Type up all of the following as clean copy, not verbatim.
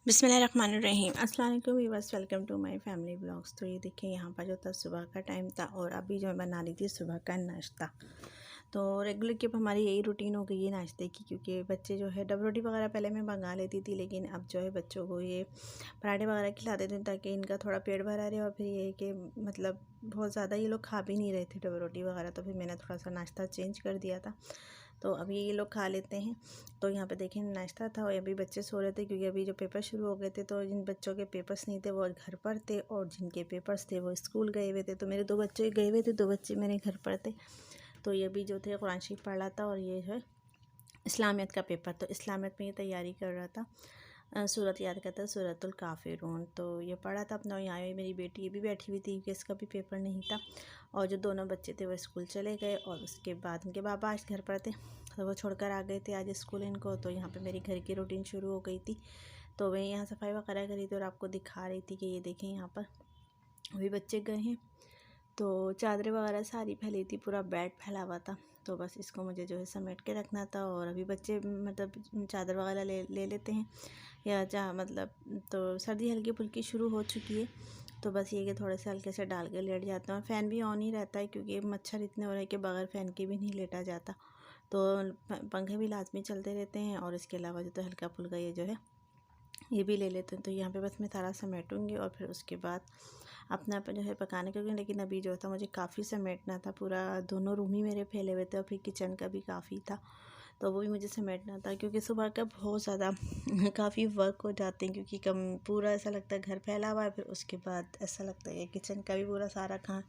बिस्मिल्लाहिर्रहमानिर्रहीम। अस्सलाम वालेकुम viewers, welcome to my family blogs. तो ये देखिए यहाँ पर जो था सुबह का टाइम था और अभी जो मैं बना रही थी सुबह का नाश्ता। तो रेगुलर की अब हमारी यही रूटीन हो गई है नाश्ते की, क्योंकि बच्चे जो है डब रोटी वगैरह पहले मैं मंगा लेती थी, लेकिन अब जो है बच्चों को ये पराठे वगैरह खिला देती हूँ ताकि इनका थोड़ा पेट भरा रहे। और फिर ये कि मतलब बहुत ज़्यादा ये लोग खा भी नहीं रहे थे डब रोटी वगैरह, तो फिर मैंने थोड़ा सा नाश्ता चेंज कर दिया था। तो अभी ये लोग खा लेते हैं। तो यहाँ पे देखें नाश्ता था और अभी बच्चे सो रहे थे, क्योंकि अभी जो पेपर शुरू हो गए थे तो जिन बच्चों के पेपर्स नहीं थे वो घर पर थे और जिनके पेपर्स थे वो स्कूल गए हुए थे। तो मेरे 2 बच्चे गए हुए थे, 2 बच्चे मेरे घर पर थे। तो ये भी जो थे कुरान शरीफ पढ़ रहा था और ये है इस्लामियत का पेपर। तो इस्लामियत में ये तैयारी कर रहा था, सूरत याद करता है सूरतुल काफिरून। तो ये पढ़ा था अपना। यहाँ मेरी बेटी ये भी बैठी हुई थी क्योंकि इसका भी पेपर नहीं था। और जो दोनों बच्चे थे वो स्कूल चले गए और उसके बाद उनके पापा आज घर पर थे, तो वो छोड़कर आ गए थे आज स्कूल इनको। तो यहाँ पे मेरी घर की रूटीन शुरू हो गई थी। तो मैं यहाँ सफाई वगैरह करी थी और आपको दिखा रही थी कि ये देखें यहाँ पर अभी बच्चे गए हैं तो चादरें वगैरह सारी फैली थी, पूरा बेड फैला हुआ था। तो बस इसको मुझे जो है समेट के रखना था। और अभी बच्चे मतलब चादर वगैरह ले लेते हैं या मतलब तो सर्दी हल्की फुल्की शुरू हो चुकी है। तो बस ये कि थोड़े से हल्के से डाल के लेट जाते हैं और फ़ैन भी ऑन ही रहता है, क्योंकि मच्छर इतने हो रहे हैं कि बगैर फ़ैन के भी नहीं लेटा जाता। तो पंखे भी लाजमी चलते रहते हैं और इसके अलावा जो तो हल्का फुल्का ये जो है ये भी ले लेते हैं। तो यहाँ पे बस मैं सारा समेटूँगी और फिर उसके बाद अपना जो है पकाने के लिए। लेकिन अभी जो था मुझे काफ़ी समेटना था, पूरा दोनों रूम ही मेरे फैले हुए थे और फिर किचन का भी काफ़ी था, तो वो भी मुझे समेटना था। क्योंकि सुबह का बहुत ज़्यादा काफ़ी वर्क हो जाते हैं, क्योंकि कम पूरा ऐसा लगता है घर फैला हुआ है। फिर उसके बाद ऐसा लगता है किचन का भी पूरा सारा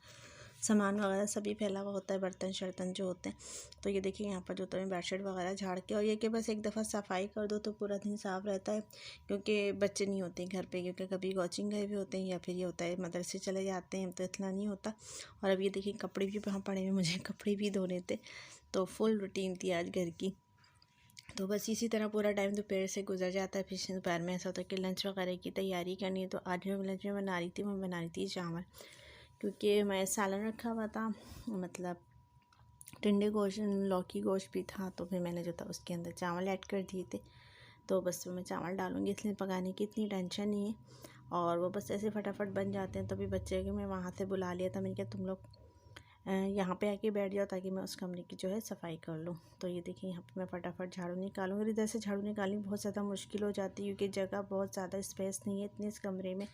सामान वगैरह सभी फैला हुआ होता है, बर्तन शर्तन जो होते हैं। तो ये देखिए यहाँ पर जो तो मैं बेडशीट वगैरह झाड़ के, और ये कि बस एक दफ़ा सफाई कर दो तो पूरा दिन साफ़ रहता है। क्योंकि बच्चे नहीं होते घर पे, क्योंकि कभी कोचिंग गए भी होते हैं या फिर ये होता है मदरसे चले जाते हैं, तो इतना नहीं होता। और अब ये देखिए कपड़े भी वहाँ पड़े हुए, मुझे कपड़े भी धोने थे। तो फुल रूटीन थी आज घर की। तो बस इसी तरह पूरा टाइम दोपहर से गुजर जाता है। फिर दोपहर में ऐसा होता है कि लंच वगैरह की तैयारी करनी है। तो आज मैं लंच में बना रही थी, मैं बना रही थी चावल, क्योंकि मैं सालन रखा हुआ था, मतलब टिंडे गोश्त लौकी गोश्त भी था। तो फिर मैंने जो था उसके अंदर चावल ऐड कर दिए थे। तो बस मैं चावल डालूँगी, इसलिए पकाने की इतनी टेंशन नहीं है और वो बस ऐसे फटाफट बन जाते हैं। तो अभी बच्चे के मैं वहाँ से बुला लिया था, मैंने कहा तुम लोग यहाँ पे आके बैठ जाओ ताकि मैं उस कमरे की जो है सफाई कर लूँ। तो ये देखिए यहाँ पे मैं फटाफट झाड़ू निकालूँगी। इधर से झाड़ू निकालनी बहुत ज़्यादा मुश्किल हो जाती है, क्योंकि जगह बहुत ज़्यादा स्पेस नहीं है इतने इस कमरे में।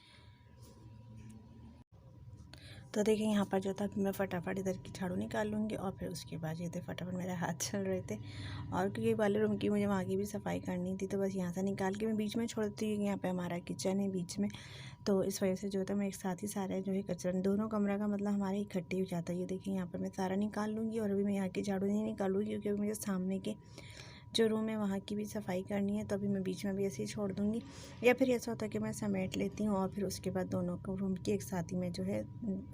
तो देखिए यहाँ पर जो था मैं फटाफट इधर की झाड़ू निकाल लूँगी और फिर उसके बाद ये थे फटाफट मेरे हाथ चल रहे थे। और क्योंकि वाले रूम की मुझे वहाँ की भी सफाई करनी थी, तो बस यहाँ से निकाल के मैं बीच में छोड़ती हूँ। यहाँ पे हमारा किचन है बीच में, तो इस वजह से जो था मैं एक साथ ही सारा जो है कचरा दोनों कमरा का मतलब हमारे इकट्ठे हो जाता है। ये देखिए यहाँ पर मैं सारा निकाल लूँगी और अभी मैं यहाँ की झाड़ू नहीं निकालूँगी, क्योंकि अभी मुझे सामने के जो रूम है वहाँ की भी सफाई करनी है। तो अभी मैं बीच में भी ऐसे ही छोड़ दूँगी, या फिर ऐसा होता है कि मैं समेट लेती हूँ और फिर उसके बाद दोनों को रूम की एक साथ ही में जो है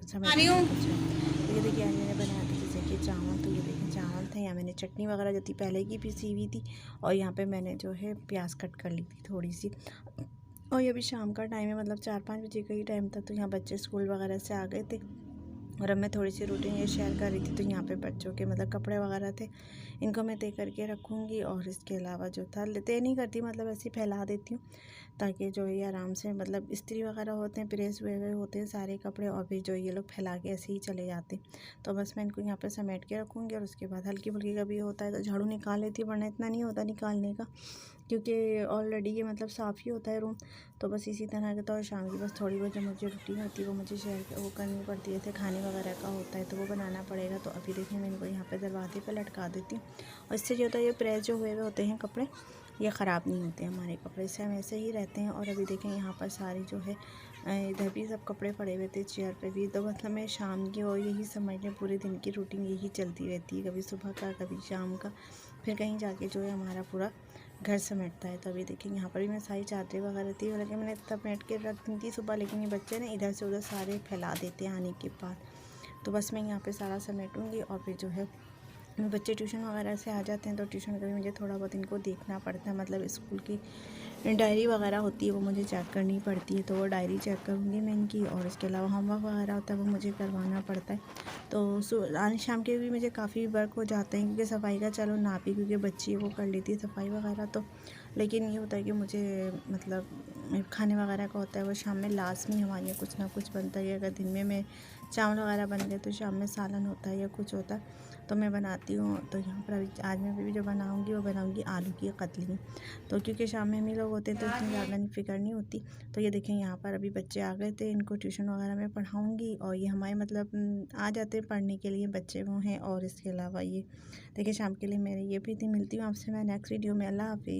समेट। तो ये देखिए आज मैंने बनाया था जैसे कि चावल। तो ये देखिए चावल था, यहाँ मैंने चटनी वगैरह जो थी पहले की पीसी हुई थी और यहाँ पे मैंने जो है प्याज कट कर ली थी थोड़ी सी। और ये अभी शाम का टाइम है, मतलब 4-5 बजे का ही टाइम था। तो यहाँ बच्चे स्कूल वगैरह से आ गए थे और अब मैं थोड़ी सी रूटीन ये शेयर कर रही थी। तो यहाँ पे बच्चों के मतलब कपड़े वगैरह थे, इनको मैं तय करके रखूँगी। और इसके अलावा जो था तय नहीं करती, मतलब ऐसे ही फैला देती हूँ ताकि जो ये आराम से मतलब इस्त्री वगैरह होते हैं, प्रेस हुए हुए होते हैं सारे कपड़े, और फिर जो ये लोग फैला के ऐसे ही चले जाते हैं। तो बस मैं इनको यहाँ पे समेट के रखूँगी और उसके बाद हल्की फुल्की का भी होता है तो झाड़ू निकाल लेती हूँ, वरना इतना नहीं होता निकालने का, क्योंकि ऑलरेडी ये मतलब साफ़ ही होता है रूम। तो बस इसी तरह के। तो शाम की बस थोड़ी बहुत जो मुझे रूटीन होती है वो मुझे शेयर वो करनी पड़ती है। जैसे खाने वगैरह का होता है तो वो बनाना पड़ेगा। तो अभी देखिए मैं इनको यहाँ पे दरवाजे पे लटका देती हूँ, और इससे जो होता है ये प्रेस जो हुए हुए होते हैं कपड़े ये ख़राब नहीं होते, हमारे कपड़े से हम ऐसे ही रहते हैं। और अभी देखें यहाँ पर सारी जो है इधर भी सब कपड़े पड़े हुए थे चेयर पे भी। तो मतलब मैं शाम की और यही समझ लें पूरे दिन की रूटीन यही चलती रहती है, कभी सुबह का कभी शाम का, फिर कहीं जाके जो है हमारा पूरा घर समेटता है। तो अभी देखिए यहाँ पर भी मैं सारी चादरें वगैरह थी, हालांकि मैंने समेट के रख दी थी सुबह, लेकिन ये बच्चे ना इधर से उधर सारे फैला देते हैं आने के बाद। तो बस मैं यहाँ पे सारा समेटूँगी और फिर जो है बच्चे ट्यूशन वगैरह से आ जाते हैं तो ट्यूशन का भी मुझे थोड़ा बहुत इनको देखना पड़ता है, मतलब स्कूल की डायरी वगैरह होती है वो मुझे चेक करनी पड़ती है। तो वो डायरी चेक करूँगी मैं इनकी, और इसके अलावा होमवर्क वगैरह होता है वो मुझे करवाना पड़ता है। तो आज शाम के भी मुझे काफ़ी वर्क हो जाते हैं, क्योंकि सफाई का चलो ना भी, क्योंकि बच्ची वो कर लेती है सफाई वगैरह, तो लेकिन ये होता है कि मुझे मतलब खाने वगैरह का होता है वो शाम में लाजमी हमारे यहाँ कुछ ना कुछ बनता है। अगर दिन में मैं चावल वगैरह बन गए तो शाम में सालन होता है या कुछ होता है तो मैं बनाती हूँ। तो यहाँ पर अभी आज मैं भी जो बनाऊँगी वो बनाऊँगी आलू की कतली। तो क्योंकि शाम में हम ही लोग होते हैं तो इतनी ज़्यादा फिक्र नहीं होती। तो ये देखें यहाँ पर अभी बच्चे आ गए थे, इनको ट्यूशन वगैरह में पढ़ाऊँगी और ये हमारे मतलब आ जाते हैं पढ़ने के लिए, बच्चे वो हैं। और इसके अलावा ये देखिए शाम के लिए मेरे ये भी थी। मिलती हूँ आपसे मैं नेक्स्ट वीडियो में। अल्लाह हाफ़िज़।